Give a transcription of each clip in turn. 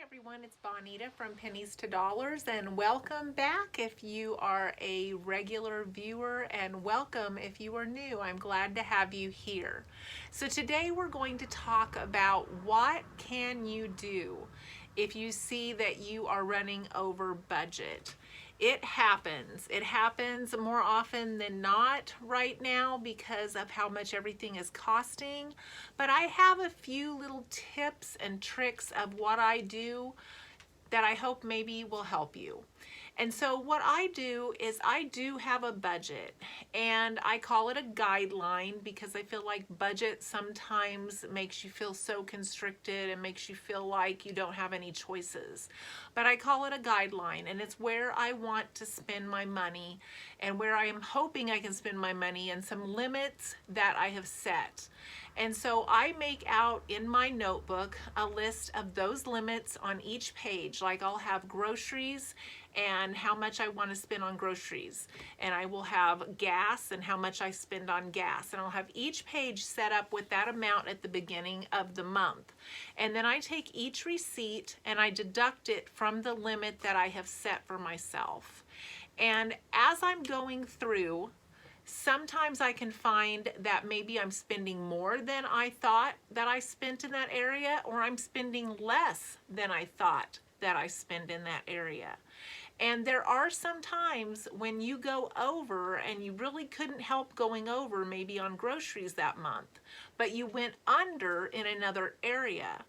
everyone, it's Bonita from Pennies to Dollars, and welcome back if you are a regular viewer, and welcome if you are new. I'm glad to have you here. So today we're going to talk about what can you do if you see that you are running over budget. It happens. It happens more often than not right now because of how much everything is costing. But I have a few little tips and tricks of what I do that I hope maybe will help you. And so what I do is I do have a budget, and I call it a guideline because I feel like budget sometimes makes you feel so constricted and makes you feel like you don't have any choices. But I call it a guideline, and it's where I want to spend my money and where I am hoping I can spend my money and some limits that I have set. And so I make out in my notebook a list of those limits on each page. Like I'll have groceries and how much I want to spend on groceries. And I will have gas and how much I spend on gas. And I'll have each page set up with that amount at the beginning of the month. And then I take each receipt and I deduct it from the limit that I have set for myself. And as I'm going through, sometimes I can find that maybe I'm spending more than I thought that I spent in that area, or I'm spending less than I thought that I spend in that area. And there are some times when you go over and you really couldn't help going over maybe on groceries that month, but you went under in another area.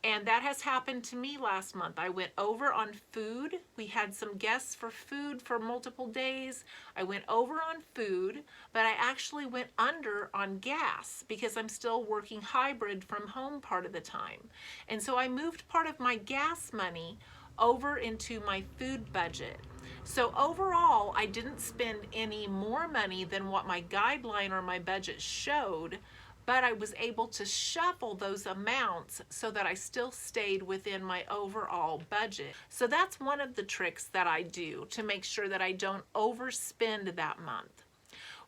And that has happened to me last month. I went over on food. We had some guests for food for multiple days. I went over on food, but I actually went under on gas because I'm still working hybrid from home part of the time. And so I moved part of my gas money over into my food budget. So overall, I didn't spend any more money than what my guideline or my budget showed, but I was able to shuffle those amounts so that I still stayed within my overall budget. So that's one of the tricks that I do to make sure that I don't overspend that month.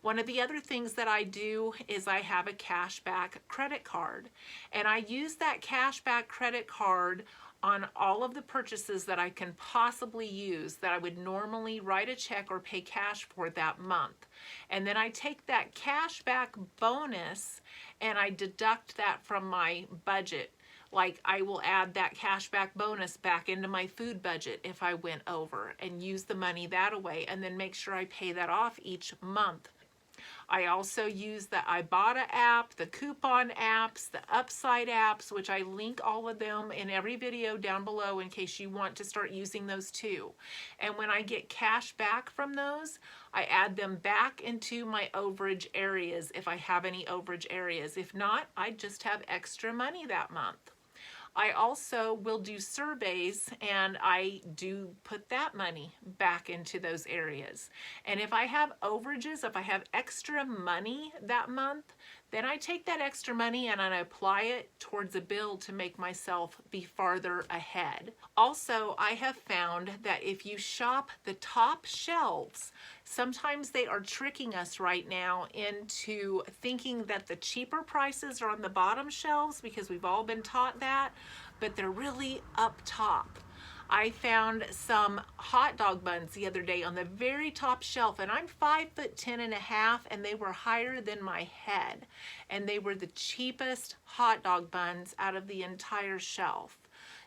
One of the other things that I do is I have a cashback credit card, and I use that cashback credit card on all of the purchases that I can possibly use that I would normally write a check or pay cash for that month. And then I take that cashback bonus and I deduct that from my budget. Like I will add that cashback bonus back into my food budget if I went over, and use the money that way, and then make sure I pay that off each month. I also use the Ibotta app, the coupon apps, the Upside apps, which I link all of them in every video down below in case you want to start using those too. And when I get cash back from those, I add them back into my overage areas if I have any overage areas. If not, I just have extra money that month. I also will do surveys, and I do put that money back into those areas. And if I have overages, if I have extra money that month, then I take that extra money and I apply it towards a bill to make myself be farther ahead. Also, I have found that if you shop the top shelves, sometimes they are tricking us right now into thinking that the cheaper prices are on the bottom shelves because we've all been taught that, but they're really up top. I found some hot dog buns the other day on the very top shelf, and I'm 5'10½", and they were higher than my head, and they were the cheapest hot dog buns out of the entire shelf.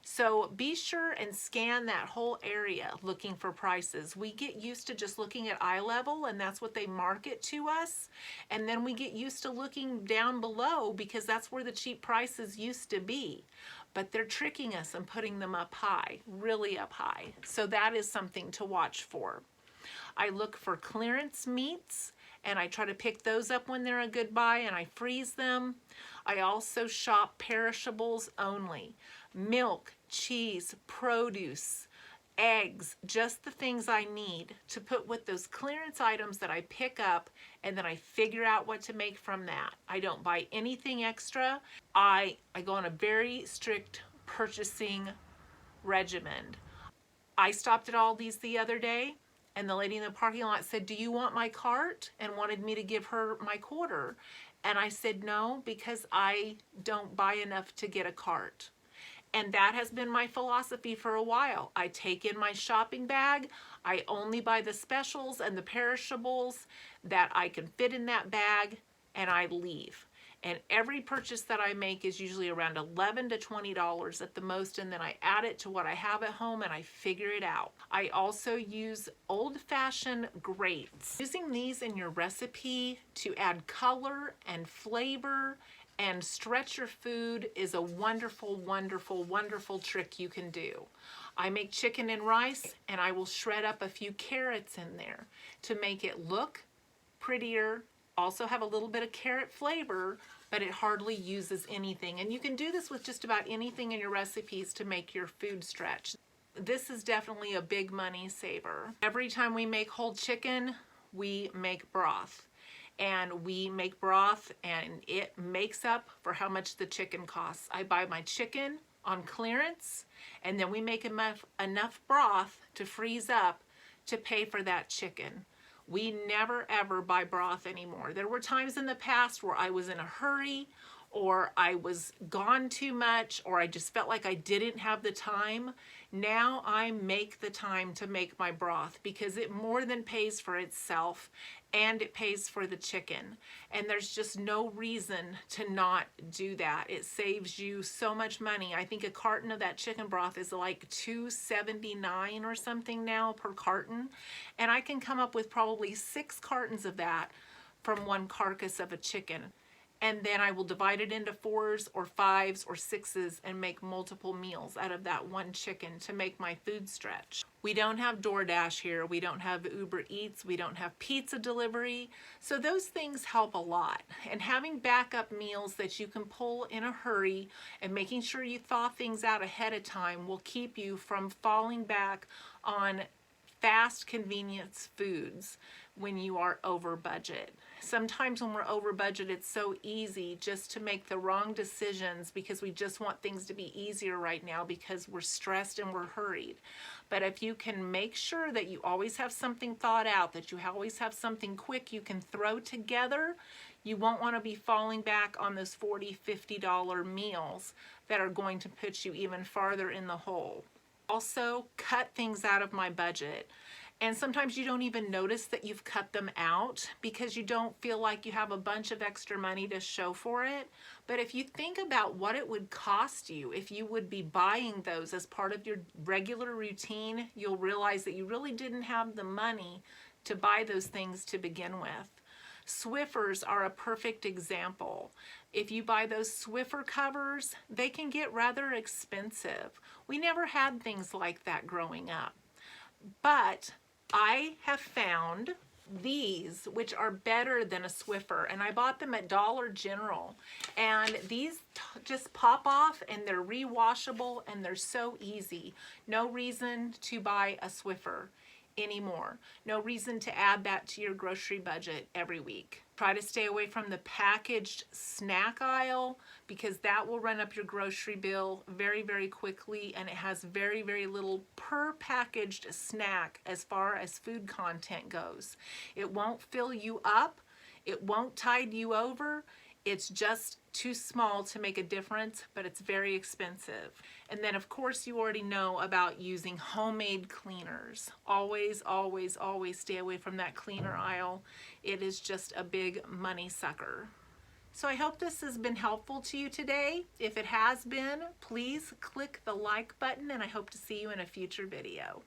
So be sure and scan that whole area looking for prices. We get used to just looking at eye level, and that's what they market to us. And then we get used to looking down below because that's where the cheap prices used to be. But they're tricking us and putting them up high, really up high. So that is something to watch for. I look for clearance meats, and I try to pick those up when they're a good buy, and I freeze them. I also shop perishables only. Milk, cheese, produce, eggs, just the things I need to put with those clearance items that I pick up, and then I figure out what to make from that. I don't buy anything extra. I go on a very strict purchasing regimen. I stopped at Aldi's the other day, and the lady in the parking lot said, "Do you want my cart?" and wanted me to give her my quarter. And I said no, because I don't buy enough to get a cart. And that has been my philosophy for a while. I take in my shopping bag. I only buy the specials and the perishables that I can fit in that bag, and I leave. And every purchase that I make is usually around $11 to $20 at the most, and then I add it to what I have at home and I figure it out. I also use old-fashioned grates. Using these in your recipe to add color and flavor and stretch your food is a wonderful, wonderful, wonderful trick you can do. I make chicken and rice, and I will shred up a few carrots in there to make it look prettier, also have a little bit of carrot flavor, but it hardly uses anything. And you can do this with just about anything in your recipes to make your food stretch. This is definitely a big money saver. Every time we make whole chicken, we make broth. And we make broth, and it makes up for how much the chicken costs. I buy my chicken on clearance, and then we make enough broth to freeze up to pay for that chicken. We never ever buy broth anymore. There were times in the past where I was in a hurry, or I was gone too much, or I just felt like I didn't have the time. Now I make the time to make my broth because it more than pays for itself, and it pays for the chicken. And there's just no reason to not do that. It saves you so much money. I think a carton of that chicken broth is like $2.79 or something now per carton. And I can come up with probably 6 cartons of that from one carcass of a chicken. And then I will divide it into 4s or 5s or 6s and make multiple meals out of that one chicken to make my food stretch. We don't have DoorDash here. We don't have Uber Eats. We don't have pizza delivery. So those things help a lot. And having backup meals that you can pull in a hurry and making sure you thaw things out ahead of time will keep you from falling back on fast convenience foods when you are over budget. Sometimes when we're over budget, it's so easy just to make the wrong decisions because we just want things to be easier right now because we're stressed and we're hurried. But if you can make sure that you always have something thought out, that you always have something quick you can throw together, you won't want to be falling back on those $40, $50 meals that are going to put you even farther in the hole. Also, cut things out of my budget. And sometimes you don't even notice that you've cut them out because you don't feel like you have a bunch of extra money to show for it. But if you think about what it would cost you if you would be buying those as part of your regular routine, you'll realize that you really didn't have the money to buy those things to begin with. Swiffers are a perfect example. If you buy those Swiffer covers, they can get rather expensive. We never had things like that growing up. But I have found these, which are better than a Swiffer, and I bought them at Dollar General. And these just pop off, and they're rewashable, and they're so easy. No reason to buy a Swiffer anymore. No reason to add that to your grocery budget every week. Try to stay away from the packaged snack aisle because that will run up your grocery bill very, very quickly, and it has very, very little per packaged snack as far as food content goes. It won't fill you up. It won't tide you over. It's just too small to make a difference, but it's very expensive. And then of course you already know about using homemade cleaners. Always, always, always stay away from that cleaner aisle. It is just a big money sucker. So I hope this has been helpful to you today. If it has been, please click the like button, and I hope to see you in a future video.